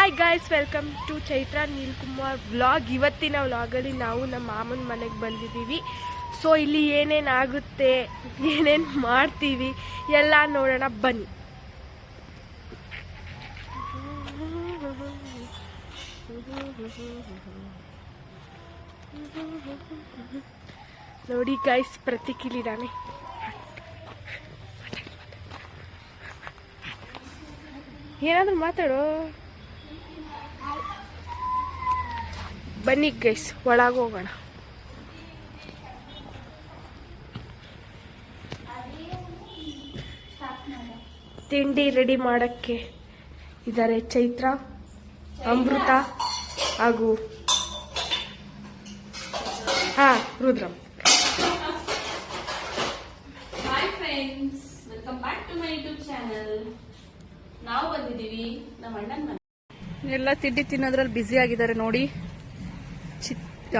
Hi guys, welcome to Chaitra Neelkumar vlog. ಇವತ್ತಿನ ವ್ಲಾಗಲ್ಲಿ ನಾವು ನಮ್ಮ ಮಾಮನ ಮನೆಗೆ ಬಂದಿದ್ದೀವಿ. ಸೊ ಇಲ್ಲಿ ಏನೇನಾಗುತ್ತೆ, ಏನೇನು ಮಾಡ್ತೀವಿ ಎಲ್ಲ ನೋಡೋಣ ಬನ್ನಿ. ನೋಡಿ ಗಾಯ್ಸ್, ಪ್ರತೀಕ್ ಇಲ್ಲಿದ್ದಾನೆ. ಏನಾದರೂ ಮಾತಾಡೋ. ಬನ್ನಿ ಗೈಸ್, ಒಳಗೆ ಹೋಗೋಣ. ತಿಂಡಿ ರೆಡಿ ಮಾಡಕ್ಕೆ ಇದ್ದಾರೆ ಚೈತ್ರ, ಅಮೃತ ಹಾಗೂ Rudram. Hi friends, welcome back to my YouTube channel. ನಾವು ಬಂದಿದ್ದೀವಿ ನಮ್ಮ ಅಣ್ಣನ ಮನೆ. ಎಲ್ಲ ತಿಂಡಿ ತಿನ್ನೋದ್ರಲ್ಲಿ ಬ್ಯುಸಿ ಆಗಿದ್ದಾರೆ ನೋಡಿ.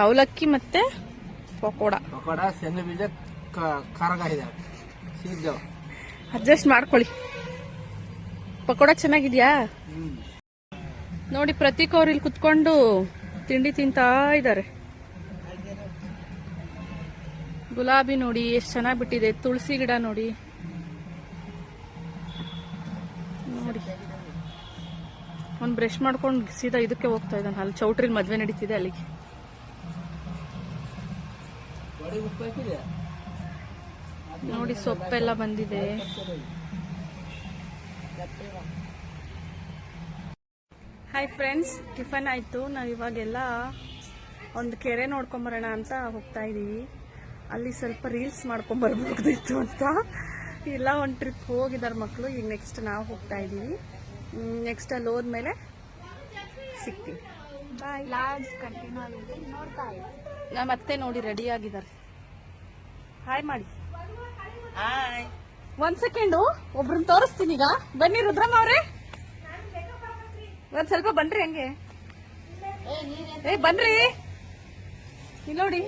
ಅವಲಕ್ಕಿ ಮತ್ತೆ ಪಕೋಡ ಶೇಂಗಾ ಬೀಜ ಖಾರಗಾಯಿದೆ, ಅಡ್ಜಸ್ಟ್ ಮಾಡ್ಕೊಳ್ಳಿ. ಪಕೋಡ ಚೆನ್ನಾಗಿದ್ಯಾ ನೋಡಿ. ಪ್ರತೀಕ್ ಅವ್ರು ಇಲ್ಲಿ ಕುತ್ಕೊಂಡು ತಿಂಡಿ ತಿಂತಾ ಇದ್ದಾರೆ. ಗುಲಾಬಿ ನೋಡಿ ಎಷ್ಟು ಚೆನ್ನಾಗಿ ಬಿಟ್ಟಿದೆ. ತುಳಸಿ ಗಿಡ ನೋಡಿ ನೋಡಿ. ಒಂದು ಬ್ರಷ್ ಮಾಡ್ಕೊಂಡು ಸೀದಾ ಇದಕ್ಕೆ ಹೋಗ್ತಾ ಇದ್ದಾನೆ. ಅಲ್ಲಿ ಚೌಟ್ರಿಲಿ ಮದ್ವೆ ನಡೀತಿದೆ, ಅಲ್ಲಿಗೆ. ನೋಡಿ ಸೊಪ್ಪೆಲ್ಲ ಬಂದಿದೆ. ಹಾಯ್ ಫ್ರೆಂಡ್ಸ್, ಟಿಫನ್ ಆಯ್ತು. ನಾವು ಇವಾಗೆಲ್ಲ ಒಂದು ಕೆರೆ ನೋಡ್ಕೊಂಬರೋಣ ಅಂತ ಹೋಗ್ತಾ ಇದೀವಿ. ಅಲ್ಲಿ ಸ್ವಲ್ಪ ರೀಲ್ಸ್ ಮಾಡ್ಕೊಂಬರ್ಬೋದಿತ್ತು ಅಂತ ಎಲ್ಲ ಒಂದು ಟ್ರಿಪ್ ಹೋಗಿದ್ದಾರೆ ಮಕ್ಕಳು. ಈಗ ನೆಕ್ಸ್ಟ್ ನಾವು ಹೋಗ್ತಾ ಇದ್ದೀವಿ. ನೆಕ್ಸ್ಟ್ ಅಲ್ಲಿ ಹೋದ್ಮೇಲೆ ಸಿಗ್ತೀವಿ. ಬಾಯ್. ನಮ್ಮ ಅತ್ತೆ ನೋಡಿ ರೆಡಿ ಆಗಿದ್ದಾರೆ. ಹಾಯ್ ಮಾಡಿ. ಒಂದ್ ಸೆಕೆಂಡು, ಒಬ್ರನ್ನ ತೋರಿಸ್ತೀನಿ ಈಗ. ಬನ್ನಿ ರುದ್ರಮ್ಮ ಅವ್ರೆ, ಒಂದ್ ಸ್ವಲ್ಪ ಬನ್ರಿ. ಹಂಗೆ ಬನ್ರಿ. ಇಲ್ಲಿ ನೋಡಿ.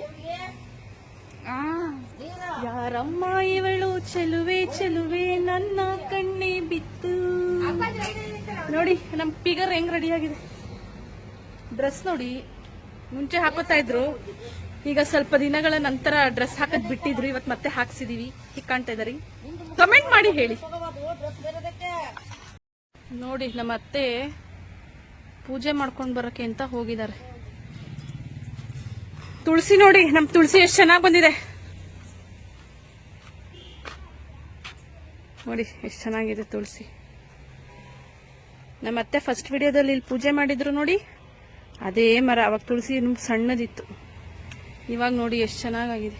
ಯಾರಮ್ಮ ಇವಳು ಚೆಲುವೆ ಚೆಲುವೆ ನನ್ನ ಕಣ್ಣೆ ಬಿತ್ತು. ನೋಡಿ ನಮ್ ಫಿಗರ್ ಹೆಂಗ್ ರೆಡಿ ಆಗಿದೆ. ಡ್ರೆಸ್ ನೋಡಿ, ಮುಂಚೆ ಹಾಕೋತಾ ಇದ್ರು, ಈಗ ಸ್ವಲ್ಪ ದಿನಗಳ ನಂತರ ಡ್ರೆಸ್ ಹಾಕದ್ ಬಿಟ್ಟಿದ್ರು. ಇವತ್ ಮತ್ತೆ ಹಾಕ್ಸಿದೀವಿ. ಹೀಗ್ ಕಾಣ್ತಾ ಇದಾರಿ. ಕಮೆಂಟ್ ಮಾಡಿ ಹೇಳಿ. ನೋಡಿ ನಮ್ಮ ಅತ್ತೆ ಪೂಜೆ ಮಾಡ್ಕೊಂಡ್ ಬರಕ್ಕೆ ಅಂತ ಹೋಗಿದ್ದಾರೆ. ತುಳಸಿ ನೋಡಿ, ನಮ್ ತುಳಸಿ ಎಷ್ಟು ಚೆನ್ನಾಗಿ ಬಂದಿದೆ ನೋಡಿ. ಎಷ್ಟು ಚೆನ್ನಾಗಿದೆ ತುಳಸಿ. ನಮ್ಮ ಅತ್ತೆ ಫಸ್ಟ್ ವಿಡಿಯೋದಲ್ಲಿ ಇಲ್ಲಿ ಪೂಜೆ ಮಾಡಿದ್ರು ನೋಡಿ, ಅದೇ ಮರ. ಅವಾಗ ತುಳಸಿ ಸಣ್ಣದಿತ್ತು. ಇವಾಗ ನೋಡಿ ಎಷ್ಟು ಚೆನ್ನಾಗಿದೆ.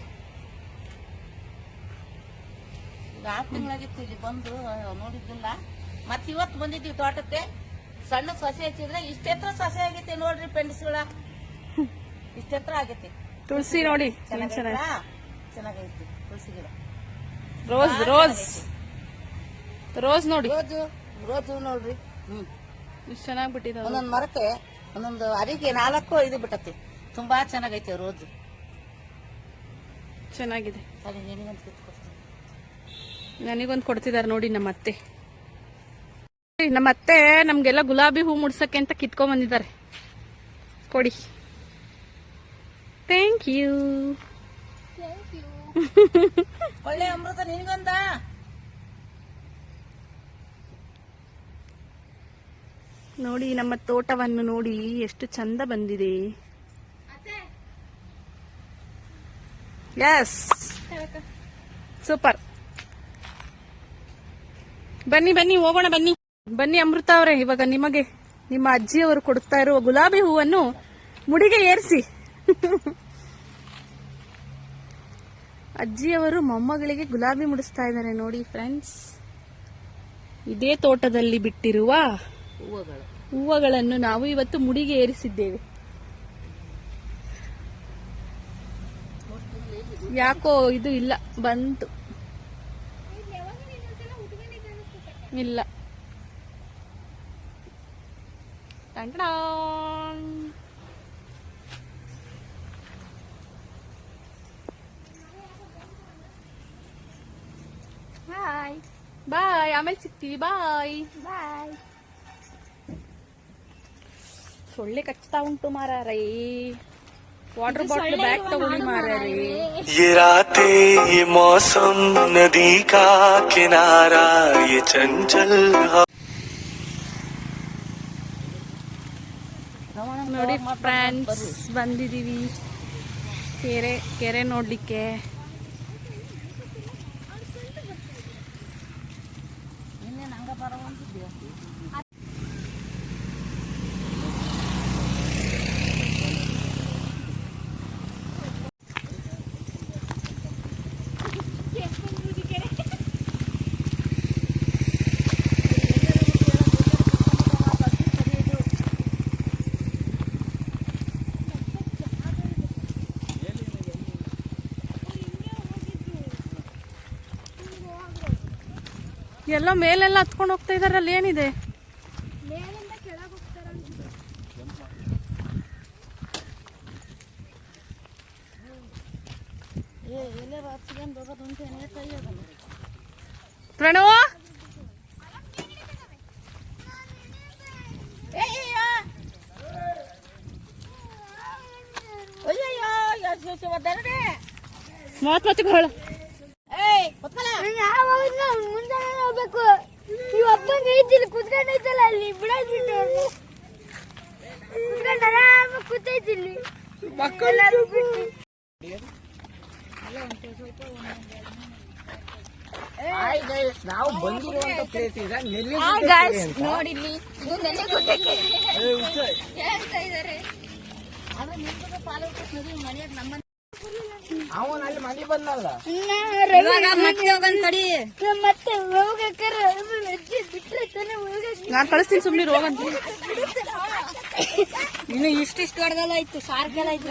6 ತಿಂಗಳಾಗಿತ್ತು ಇಲ್ಲಿ ಬಂದು ನೋಡಿದ್ದಿಲ್ಲ. ಮತ್ ಇವತ್ತು ಬಂದಿದ್ದೀವಿ ತೋಟಕ್ಕೆ. ಸಣ್ಣ ಸಸಿ ಹಚ್ಚಿದ್ರೆ ಇಷ್ಟೆತ್ರ ಸಸಿ ಆಗೈತೆ ನೋಡ್ರಿ ಫ್ರೆಂಡ್ಸ್ಗಳ. ಇಷ್ಟೆತ್ರ ಆಗೈತಿ ತುಳಸಿ ನೋಡಿ. ಚೆನ್ನಾಗೈತಿ ತುಳಸಿ ಗಿಡ. ರೋಸ್ ರೋಸ್ ರೋಸ್ ನೋಡಿ. ರೋಜು ನೋಡ್ರಿ. ಇಷ್ಟು ಚೆನ್ನಾಗಿ ಬಿಟ್ಟಿದೆ. ಒಂದೊಂದು ಮರಕ್ಕೆ ಒಂದೊಂದು ಅರಿಗೆ 4-5 ಬಿಟ್ಟತಿ. ತುಂಬಾ ಚೆನ್ನಾಗೈತೆ ರೋಜು. ಚೆನ್ನಾಗಿದೆ. ಅಲ್ಲಿ ನಿನಗಂತ ಕಿತ್ಕೊಡ್ತೀನಿ. ನನಗೊಂದು ಕೊಡ್ತಿದ್ದಾರೆ ನೋಡಿ ನಮ್ಮ ಅತ್ತೆ. ನಮ್ಮ ಅತ್ತೆ ನಮ್ಗೆಲ್ಲ ಗುಲಾಬಿ ಹೂ ಮುಡ್ಸಕ್ಕೆ ಅಂತ ಕಿತ್ಕೊಂಡ್ ಬಂದಿದ್ದಾರೆ. ಕೊಡಿ. Thank you. ಒಳ್ಳೆ ಅಮೃತ ನಿನಗೊಂದ. ನೋಡಿ ನಮ್ಮ ತೋಟವನ್ನು ನೋಡಿ ಎಷ್ಟು ಚಂದ ಬಂದಿದೆ. Yes, super. ಬನ್ನಿ ಬನ್ನಿ ಹೋಗೋಣ. ಬನ್ನಿ ಬನ್ನಿ ಅಮೃತ ಅವರೇ, ಇವಾಗ ನಿಮಗೆ ನಿಮ್ಮ ಅಜ್ಜಿಯವರು ಕೊಡ್ತಾ ಇರುವ ಗುಲಾಬಿ ಹೂವನ್ನು ಮುಡಿಗೆ ಏರಿಸಿ. ಅಜ್ಜಿಯವರು ಮೊಮ್ಮಗಳಿಗೆ ಗುಲಾಬಿ ಮುಡಿಸ್ತಾ ಇದ್ದಾರೆ ನೋಡಿ ಫ್ರೆಂಡ್ಸ್. ಇದೇ ತೋಟದಲ್ಲಿ ಬಿಟ್ಟಿರುವ ಹೂವುಗಳನ್ನು ನಾವು ಇವತ್ತು ಮುಡಿಗೆ ಏರಿಸಿದ್ದೇವೆ. ಯಾಕೋ ಇದು ಇಲ್ಲ, ಬಂತು ಇಲ್ಲ. ಬಾಯ್, ಆಮೇಲೆ ಸಿಗ್ತೀವಿ. ಬಾಯ್ ಬಾಯ್. ಸೊಳ್ಳೆ ಕಚ್ತಾ ಉಂಟು ಮಾರಾರೇ. ವಾಟರ್ ಬಾಟಲ್ ಬ್ಯಾಗ್ ತಗೊಳ್ಳಿ ಮಾರಾರೇ. ये रातें ये मौसम नदी का किनारा ये चंचल ನೋಡಿ ಫ್ರೆಂಡ್ಸ್, ಬಂದಿದೀವಿ ಕೆರೆ ನೋಡ್ಲಿಕ್ಕೆ. ಎಲ್ಲ ಮೇಲೆಲ್ಲ ಹತ್ಕೊಂಡು ಹೋಗ್ತಾ ಇದಾರಲ್ಲಿ ಏನಿದೆ? ಪ್ರಣವ, ಮಹತ್ವತಿಗಳು ಮುಂದೆ ಹೋಗ್ಬೇಕು. ನೀವು ಅಪ್ಪಂಗೆ ಐತಿಲ್ಲ ಕುತ್ಕೊಂಡೈತಲ್ಲ ಅಲ್ಲಿ ಬಿಡೋದ್ಬಿಟ್ಟು ಕುತ್ಕೊಂಡು ಆರಾಮ ಕೂತೈತಿಲ್ಲಿ ಎಲ್ಲರೂ ಬಿಟ್ಟು. ನಾವು ಬಂದಿರುವಂತ ಪ್ಲೇಸ್ ಈಗ ನೋಡಿಲ್ಲಿ ಇದು ನೆನೆಗುಡ್ಡಕ್ಕೆ ಹೇಳ್ತಾ ಇದಾರೆ. ಅವನ ಅಲ್ಲಿ ಮನೆ ಬಂದಲ್ಲ. ಮತ್ತೆ ಹೋಗಕ್ಕಾರ ಬಿಟ್ರೆ ತಾನೇ ಹೋಗಕ್ಕೆ. ನಾನ್ ಕಳಿಸ್ತೀನಿ, ಸುಮ್ನೆ ಹೋಗಂತ. ಇನ್ನು ಇಷ್ಟಿಷ್ಟು ಹೊಡೆದಲ್ಲ ಆಯ್ತು, ಸಾರ್ಗೆಲ್ಲ ಆಯ್ತು.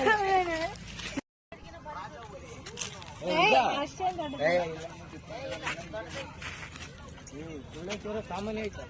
ಸಾಮಾನ್ಯ ಆಯ್ತು.